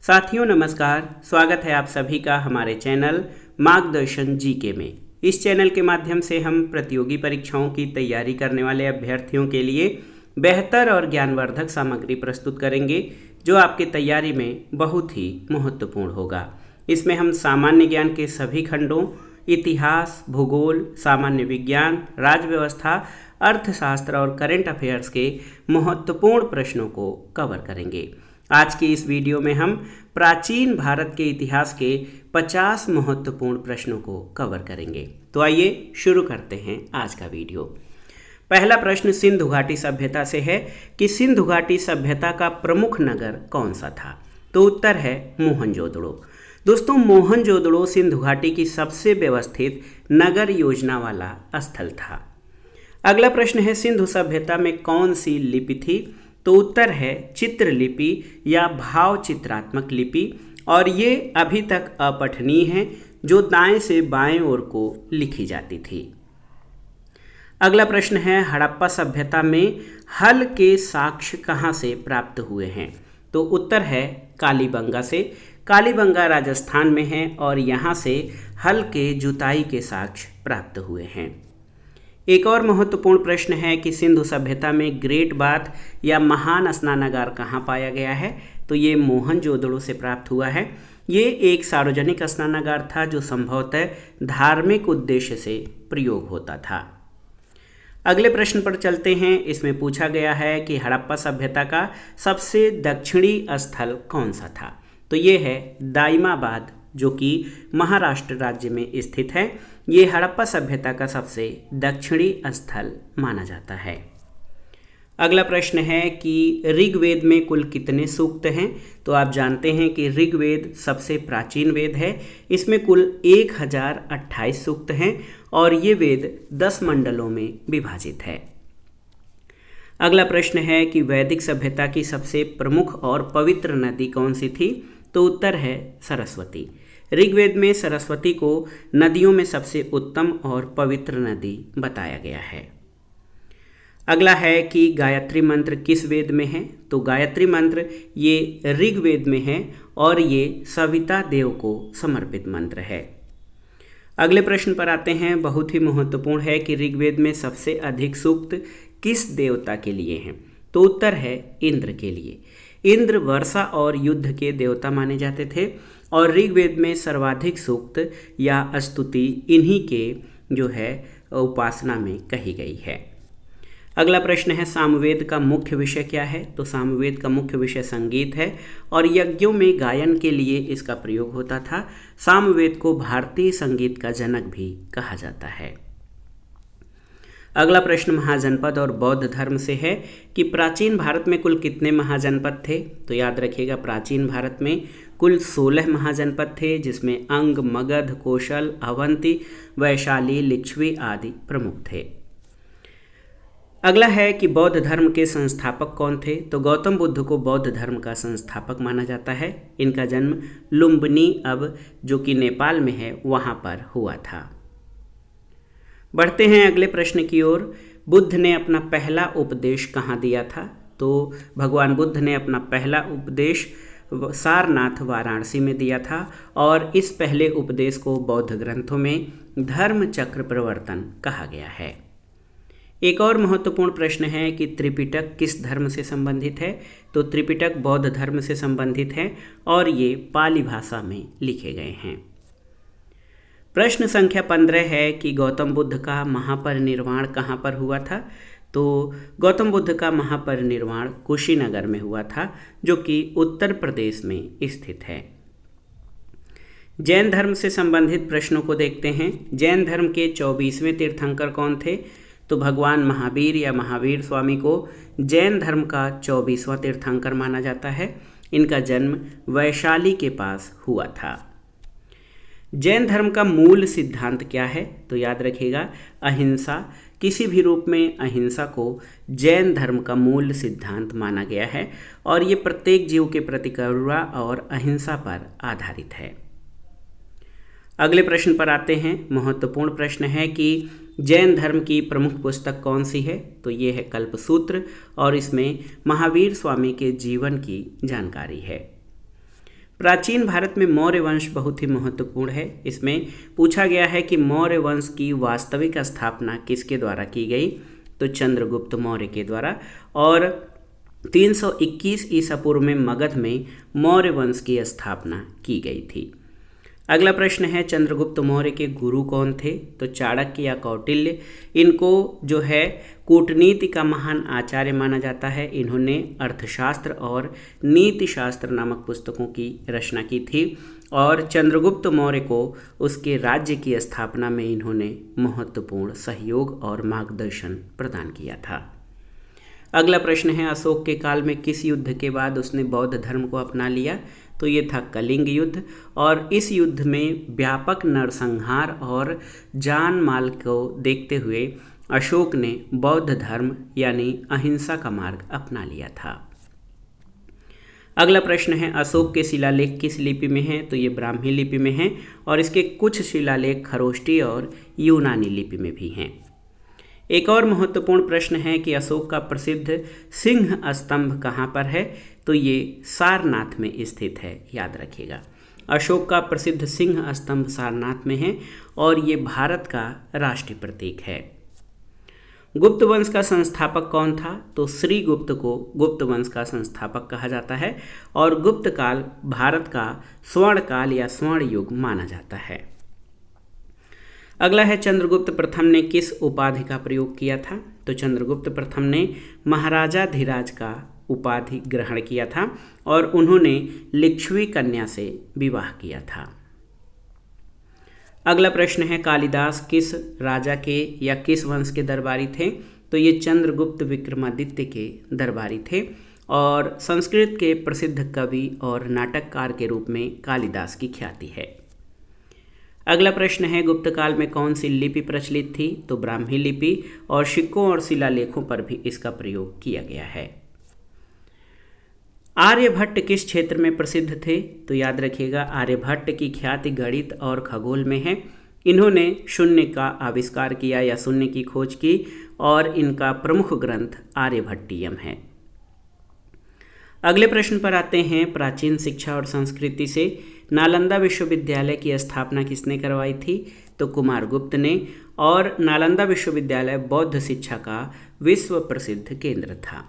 साथियों नमस्कार। स्वागत है आप सभी का हमारे चैनल मार्गदर्शन जीके में। इस चैनल के माध्यम से हम प्रतियोगी परीक्षाओं की तैयारी करने वाले अभ्यर्थियों के लिए बेहतर और ज्ञानवर्धक सामग्री प्रस्तुत करेंगे जो आपकी तैयारी में बहुत ही महत्वपूर्ण होगा। इसमें हम सामान्य ज्ञान के सभी खंडों, इतिहास, भूगोल, सामान्य विज्ञान, राज्य व्यवस्था, अर्थशास्त्र और करंट अफेयर्स के महत्वपूर्ण प्रश्नों को कवर करेंगे। आज की इस वीडियो में हम प्राचीन भारत के इतिहास के 50 महत्वपूर्ण प्रश्नों को कवर करेंगे। तो आइए शुरू करते हैं आज का वीडियो। पहला प्रश्न सिंधु घाटी सभ्यता से है कि सिंधु घाटी सभ्यता का प्रमुख नगर कौन सा था? तो उत्तर है मोहनजोदड़ो। दोस्तों, मोहनजोदड़ो सिंधु घाटी की सबसे व्यवस्थित नगर योजना वाला स्थल था। अगला प्रश्न है सिंधु सभ्यता में कौन सी लिपि थी? तो उत्तर है चित्रलिपि या भाव चित्रात्मक लिपि, और ये अभी तक अपठनीय है, जो दाएं से बाएं ओर को लिखी जाती थी। अगला प्रश्न है हड़प्पा सभ्यता में हल के साक्ष्य कहाँ से प्राप्त हुए हैं? तो उत्तर है कालीबंगा से। कालीबंगा राजस्थान में है और यहाँ से हल के जुताई के साक्ष्य प्राप्त हुए हैं। एक और महत्वपूर्ण प्रश्न है कि सिंधु सभ्यता में ग्रेट बाथ या महान स्नानागार कहाँ पाया गया है? तो ये मोहनजोदड़ो से प्राप्त हुआ है। ये एक सार्वजनिक स्नानागार था जो संभवतः धार्मिक उद्देश्य से प्रयोग होता था। अगले प्रश्न पर चलते हैं। इसमें पूछा गया है कि हड़प्पा सभ्यता का सबसे दक्षिणी स्थल कौन सा था? तो ये है दाइमाबाद, जो कि महाराष्ट्र राज्य में स्थित है। ये हड़प्पा सभ्यता का सबसे दक्षिणी स्थल माना जाता है। अगला प्रश्न है कि ऋग्वेद में कुल कितने सूक्त हैं? तो आप जानते हैं कि ऋग्वेद सबसे प्राचीन वेद है। इसमें कुल 1028 सूक्त हैं और ये वेद 10 मंडलों में विभाजित है। अगला प्रश्न है कि वैदिक सभ्यता की सबसे प्रमुख और पवित्र नदी कौन सी थी? तो उत्तर है सरस्वती। ऋग्वेद में सरस्वती को नदियों में सबसे उत्तम और पवित्र नदी बताया गया है। अगला है कि गायत्री मंत्र किस वेद में है? तो गायत्री मंत्र ये ऋग्वेद में है और ये सविता देव को समर्पित मंत्र है। अगले प्रश्न पर आते हैं। बहुत ही महत्वपूर्ण है कि ऋग्वेद में सबसे अधिक सूक्त किस देवता के लिए हैं? तो उत्तर है इंद्र के लिए। इंद्र वर्षा और युद्ध के देवता माने जाते थे और ऋग्वेद में सर्वाधिक सूक्त या स्तुति इन्हीं के जो है उपासना में कही गई है। अगला प्रश्न है सामवेद का मुख्य विषय क्या है? तो सामवेद का मुख्य विषय संगीत है और यज्ञों में गायन के लिए इसका प्रयोग होता था। सामवेद को भारतीय संगीत का जनक भी कहा जाता है। अगला प्रश्न महाजनपद और बौद्ध धर्म से है कि प्राचीन भारत में कुल कितने महाजनपद थे? तो याद रखिएगा, प्राचीन भारत में कुल 16 महाजनपद थे, जिसमें अंग, मगध, कौशल, अवंती, वैशाली, लिच्छवी आदि प्रमुख थे। अगला है कि बौद्ध धर्म के संस्थापक कौन थे? तो गौतम बुद्ध को बौद्ध धर्म का संस्थापक माना जाता है। इनका जन्म लुम्बिनी, अब जो कि नेपाल में है, वहाँ पर हुआ था। बढ़ते हैं अगले प्रश्न की ओर। बुद्ध ने अपना पहला उपदेश कहाँ दिया था? तो भगवान बुद्ध ने अपना पहला उपदेश सारनाथ, वाराणसी में दिया था और इस पहले उपदेश को बौद्ध ग्रंथों में धर्म चक्र प्रवर्तन कहा गया है। एक और महत्वपूर्ण प्रश्न है कि त्रिपिटक किस धर्म से संबंधित है? तो त्रिपिटक बौद्ध धर्म से संबंधित है और ये पाली भाषा में लिखे गए हैं। प्रश्न संख्या 15 है कि गौतम बुद्ध का महापरिनिर्वाण कहाँ पर हुआ था? तो गौतम बुद्ध का महापरिनिर्वाण कुशीनगर में हुआ था, जो कि उत्तर प्रदेश में स्थित है। जैन धर्म से संबंधित प्रश्नों को देखते हैं। जैन धर्म के 24वें तीर्थंकर कौन थे? तो भगवान महावीर या महावीर स्वामी को जैन धर्म का 24वां तीर्थंकर माना जाता है। इनका जन्म वैशाली के पास हुआ था। जैन धर्म का मूल सिद्धांत क्या है? तो याद रखिएगा, अहिंसा। किसी भी रूप में अहिंसा को जैन धर्म का मूल सिद्धांत माना गया है और ये प्रत्येक जीव के प्रति करुणा और अहिंसा पर आधारित है। अगले प्रश्न पर आते हैं। महत्वपूर्ण प्रश्न है कि जैन धर्म की प्रमुख पुस्तक कौन सी है? तो ये है कल्पसूत्र और इसमें महावीर स्वामी के जीवन की जानकारी है। प्राचीन भारत में मौर्य वंश बहुत ही महत्वपूर्ण है। इसमें पूछा गया है कि मौर्य वंश की वास्तविक स्थापना किसके द्वारा की गई, तो चंद्रगुप्त मौर्य के द्वारा। और 321 ईसा पूर्व में मगध में मौर्य वंश की स्थापना की गई थी। अगला प्रश्न है, चंद्रगुप्त मौर्य के गुरु कौन थे, तो चाणक्य या कौटिल्य। इनको जो है कूटनीति का महान आचार्य माना जाता है। इन्होंने अर्थशास्त्र और नीति शास्त्र नामक पुस्तकों की रचना की थी और चंद्रगुप्त मौर्य को उसके राज्य की स्थापना में इन्होंने महत्वपूर्ण सहयोग और मार्गदर्शन प्रदान किया था। अगला प्रश्न है, अशोक के काल में किस युद्ध के बाद उसने बौद्ध धर्म को अपना लिया, तो ये था कलिंग युद्ध। और इस युद्ध में व्यापक नरसंहार और जान माल को देखते हुए अशोक ने बौद्ध धर्म यानी अहिंसा का मार्ग अपना लिया था। अगला प्रश्न है, अशोक के शिलालेख किस लिपि में हैं, तो ये ब्राह्मी लिपि में हैं और इसके कुछ शिलालेख खरोष्टी और यूनानी लिपि में भी हैं। एक और महत्वपूर्ण प्रश्न है कि अशोक का प्रसिद्ध सिंह स्तंभ कहाँ पर है, तो ये सारनाथ में स्थित है, याद रखिएगा। अशोक का प्रसिद्ध सिंह स्तंभ सारनाथ में है और ये भारत का राष्ट्रीय प्रतीक है। गुप्त वंश का संस्थापक कौन था, तो श्री गुप्त को गुप्त वंश का संस्थापक कहा जाता है और गुप्त काल भारत का स्वर्ण काल या स्वर्ण युग माना जाता है। अगला है, चंद्रगुप्त प्रथम ने किस उपाधि का प्रयोग किया था, तो चंद्रगुप्त प्रथम ने महाराजाधिराज का उपाधि ग्रहण किया था और उन्होंने लिच्छवी कन्या से विवाह किया था। अगला प्रश्न है, कालिदास किस राजा के या किस वंश के दरबारी थे, तो ये चंद्रगुप्त विक्रमादित्य के दरबारी थे और संस्कृत के प्रसिद्ध कवि और नाटककार के रूप में कालिदास की ख्याति है। अगला प्रश्न है, गुप्त काल में कौन सी लिपि प्रचलित थी, तो ब्राह्मी लिपि और सिक्कों और शिलालेखों पर भी इसका प्रयोग किया गया है। आर्यभट्ट किस क्षेत्र में प्रसिद्ध थे, तो याद रखिएगा आर्यभट्ट की ख्याति गणित और खगोल में है। इन्होंने शून्य का आविष्कार किया या शून्य की खोज की और इनका प्रमुख ग्रंथ आर्यभट्टियम है। अगले प्रश्न पर आते हैं, प्राचीन शिक्षा और संस्कृति से नालंदा विश्वविद्यालय की स्थापना किसने करवाई थी, तो कुमारगुप्त ने। और नालंदा विश्वविद्यालय बौद्ध शिक्षा का विश्व प्रसिद्ध केंद्र था।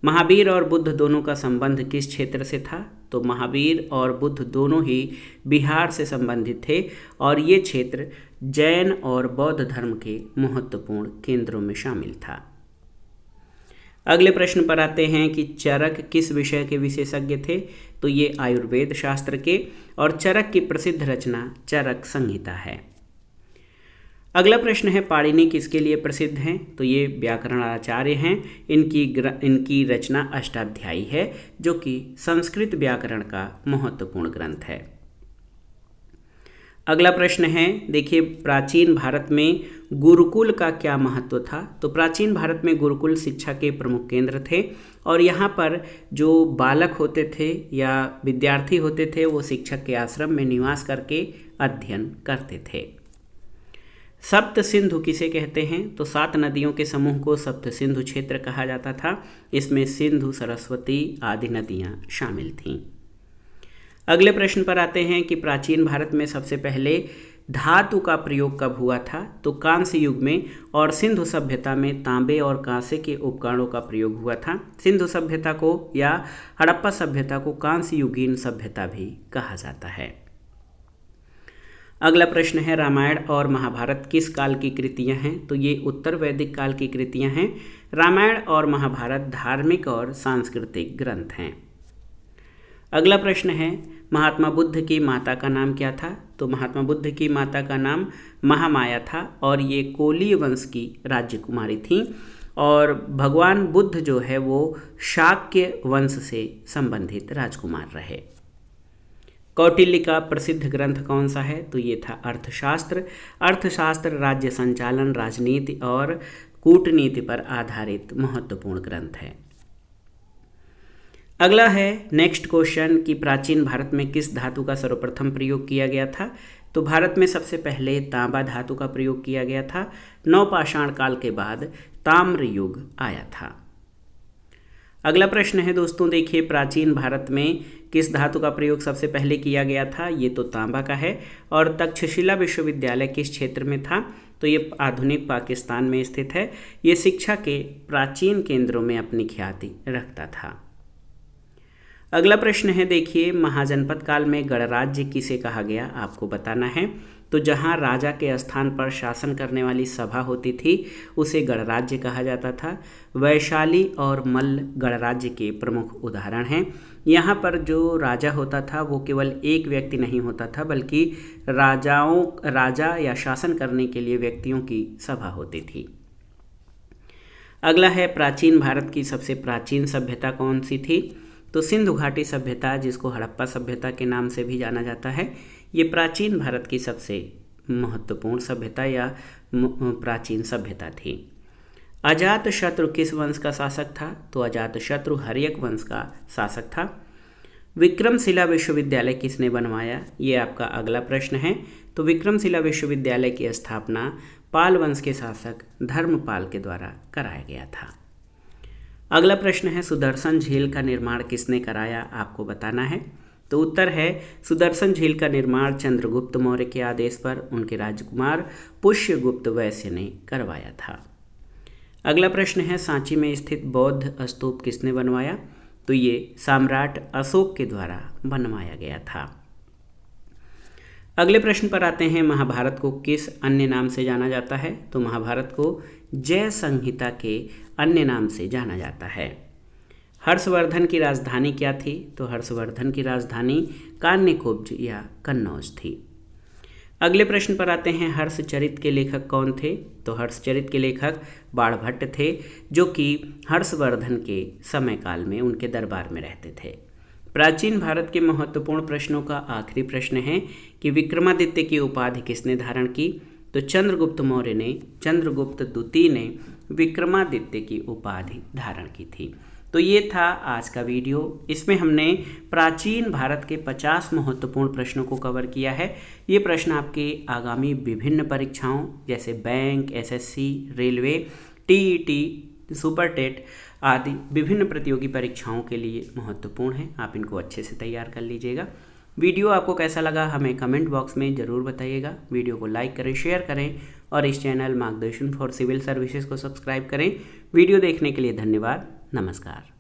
महावीर और बुद्ध दोनों का संबंध किस क्षेत्र से था, तो महावीर और बुद्ध दोनों ही बिहार से संबंधित थे और ये क्षेत्र जैन और बौद्ध धर्म के महत्वपूर्ण केंद्रों में शामिल था। अगले प्रश्न पर आते हैं कि चरक किस विषय के विशेषज्ञ थे, तो ये आयुर्वेद शास्त्र के और चरक की प्रसिद्ध रचना चरक संहिता है। अगला प्रश्न है, पाणिनि किसके लिए प्रसिद्ध हैं, तो ये व्याकरणाचार्य हैं। इनकी रचना अष्टाध्यायी है जो कि संस्कृत व्याकरण का महत्वपूर्ण ग्रंथ है। अगला प्रश्न है, देखिए प्राचीन भारत में गुरुकुल का क्या महत्व था, तो प्राचीन भारत में गुरुकुल शिक्षा के प्रमुख केंद्र थे और यहाँ पर जो बालक होते थे या विद्यार्थी होते थे वो शिक्षक के आश्रम में निवास करके अध्ययन करते थे। सप्त सिंधु किसे कहते हैं, तो 7 नदियों के समूह को सप्त सिंधु क्षेत्र कहा जाता था। इसमें सिंधु, सरस्वती आदि नदियाँ शामिल थीं। अगले प्रश्न पर आते हैं कि प्राचीन भारत में सबसे पहले धातु का प्रयोग कब हुआ था, तो कांस्य युग में। और सिंधु सभ्यता में तांबे और कांसे के उपकरणों का प्रयोग हुआ था। सिंधु सभ्यता को या हड़प्पा सभ्यता को कांस्य युगीन सभ्यता भी कहा जाता है। अगला प्रश्न है, रामायण और महाभारत किस काल की कृतियाँ हैं, तो ये उत्तर वैदिक काल की कृतियाँ हैं। रामायण और महाभारत धार्मिक और सांस्कृतिक ग्रंथ हैं। अगला प्रश्न है, महात्मा बुद्ध की माता का नाम क्या था, तो महात्मा बुद्ध की माता का नाम महामाया था और ये कोलीय वंश की राज्यकुमारी थी। और भगवान बुद्ध जो है वो शाक्य वंश से संबंधित राजकुमार रहे। कौटिल्य का प्रसिद्ध ग्रंथ कौन सा है, तो ये था अर्थशास्त्र। अर्थशास्त्र राज्य संचालन, राजनीति और कूटनीति पर आधारित महत्वपूर्ण ग्रंथ है। अगला है नेक्स्ट क्वेश्चन कि प्राचीन भारत में किस धातु का सर्वप्रथम प्रयोग किया गया था, तो भारत में सबसे पहले तांबा धातु का प्रयोग किया गया था। नवपाषाण काल के बाद ताम्र युग आया था। अगला प्रश्न है दोस्तों, देखिए प्राचीन भारत में किस धातु का प्रयोग सबसे पहले किया गया था? ये तो तांबा का है। और तक्षशिला विश्वविद्यालय किस क्षेत्र में था? तो ये आधुनिक पाकिस्तान में स्थित है। ये शिक्षा के प्राचीन केंद्रों में अपनी ख्याति रखता था। अगला प्रश्न है, देखिए, महाजनपद काल में गणराज्य किसे कहा गया? आपको बताना है। तो जहाँ राजा के स्थान पर शासन करने वाली सभा होती थी उसे गणराज्य कहा जाता था। वैशाली और मल्ल गणराज्य के प्रमुख उदाहरण हैं। यहाँ पर जो राजा होता था वो केवल एक व्यक्ति नहीं होता था, बल्कि राजा या शासन करने के लिए व्यक्तियों की सभा होती थी। अगला है, प्राचीन भारत की सबसे प्राचीन सभ्यता कौन सी थी? तो सिंधु घाटी सभ्यता, जिसको हड़प्पा सभ्यता के नाम से भी जाना जाता है, ये प्राचीन भारत की सबसे महत्वपूर्ण सभ्यता या प्राचीन सभ्यता थी। अजातशत्रु किस वंश का शासक था? तो अजातशत्रु हर्यक वंश का शासक था। विक्रमशिला विश्वविद्यालय किसने बनवाया? ये आपका अगला प्रश्न है। तो विक्रमशिला विश्वविद्यालय की स्थापना पाल वंश के शासक धर्मपाल के द्वारा कराया गया था। अगला प्रश्न है, सुदर्शन झील का निर्माण किसने कराया? आपको बताना है। तो उत्तर है, सुदर्शन झील का निर्माण चंद्रगुप्त मौर्य के आदेश पर उनके राजकुमार पुष्यगुप्त वैश्य ने करवाया था। अगला प्रश्न है, सांची में स्थित बौद्ध स्तूप किसने बनवाया? तो ये सम्राट अशोक के द्वारा बनवाया गया था। अगले प्रश्न पर आते हैं, महाभारत को किस अन्य नाम से जाना जाता है? तो महाभारत को जय संहिता के अन्य नाम से जाना जाता है। हर्षवर्धन की राजधानी क्या थी? तो हर्षवर्धन की राजधानी कान्यकुब्ज या कन्नौज थी। अगले प्रश्न पर आते हैं, हर्षचरित के लेखक कौन थे? तो हर्षचरित के लेखक बाणभट्ट थे, जो कि हर्षवर्धन के समय काल में उनके दरबार में रहते थे। प्राचीन भारत के महत्वपूर्ण प्रश्नों का आखिरी प्रश्न है कि विक्रमादित्य की उपाधि किसने धारण की? तो चंद्रगुप्त द्वितीय ने विक्रमादित्य की उपाधि धारण की थी। तो ये था आज का वीडियो। इसमें हमने प्राचीन भारत के 50 महत्वपूर्ण प्रश्नों को कवर किया है। ये प्रश्न आपके आगामी विभिन्न परीक्षाओं जैसे bank, SSC, railway, TET, super TET आदि विभिन्न प्रतियोगी परीक्षाओं के लिए महत्वपूर्ण हैं। आप इनको अच्छे से तैयार कर लीजिएगा। वीडियो आपको कैसा लगा हमें कमेंट बॉक्स में ज़रूर बताइएगा। वीडियो को लाइक करें, शेयर करें और इस चैनल मार्गदर्शन फॉर सिविल सर्विसेज को सब्सक्राइब करें। वीडियो देखने के लिए धन्यवाद। नमस्कार।